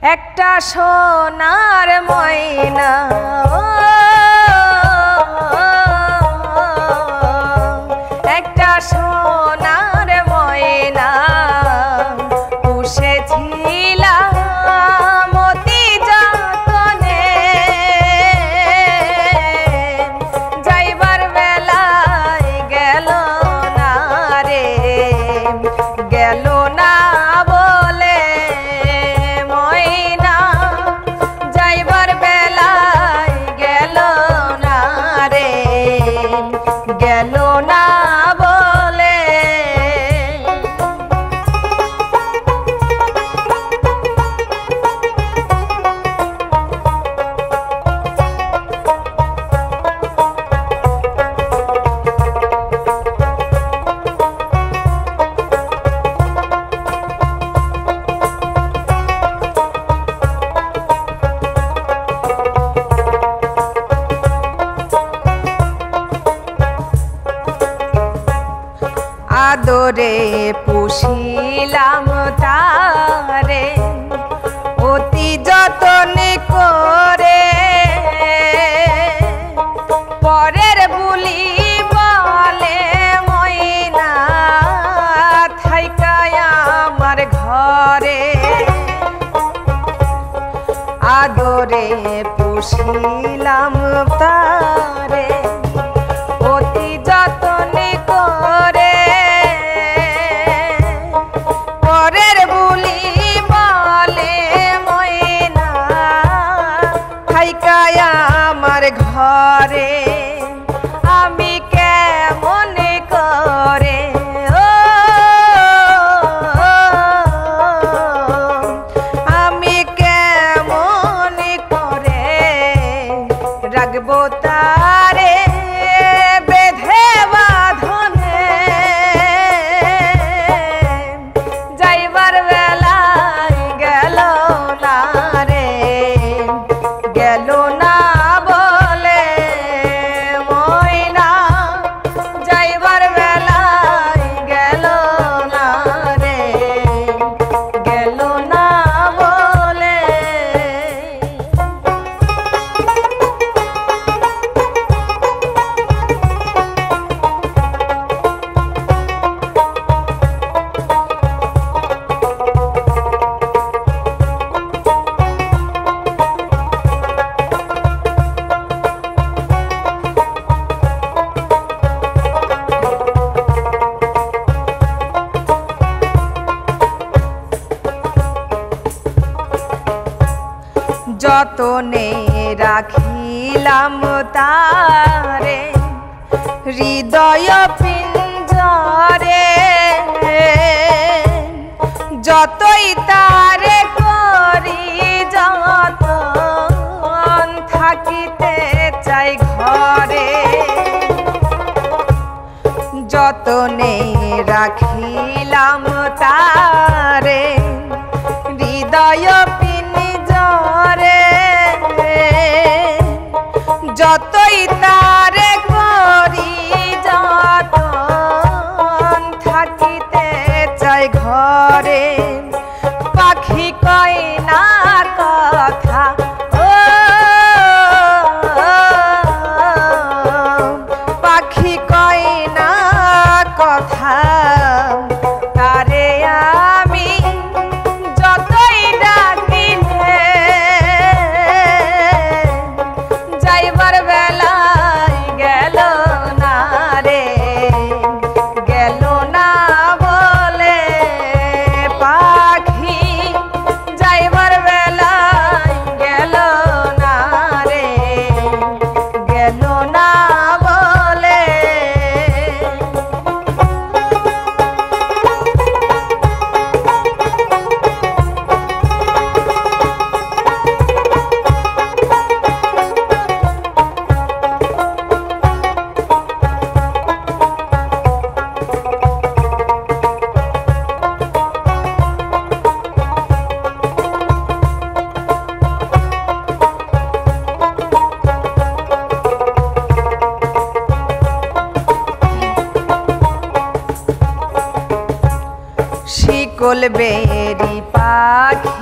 একটা সোনার ময়না একটা সোনার ময়না পুষেছিলাম অতি যতনে যাইবার বেলায় গেল না রে গেল না গেল না বলে আদরে পুষিলাম তারে অতি যতনে করে পরের বুলি বলে ময়না থাইকায় আমার ঘরে আদরে পুষিলাম তারে অতি যতনে করে আমার ঘরে আমি কেমন করে আমি কেমন করে রাখবো তারে বেঁধে বাঁধনে যাইবার বেলায় গেল না রে গেল না যতনে রাখিলাম তারে হৃদয় পিঞ্জরে যতই তারে করি যতন থাকিতে চাই ঘরে যতনে রাখিলাম তারে হৃদয় যতই তারে করি যতন থাকিতে চাই ঘরে পাখি কয় না কথা পাখি কয় না কথা তারে আমি যতই ডাকিলে যাইবার বেলায় গেল না রে গেল না বলে পাখি যাইবার বেলায় গেল না রে গেল না বলে শিকল বেরি পাখি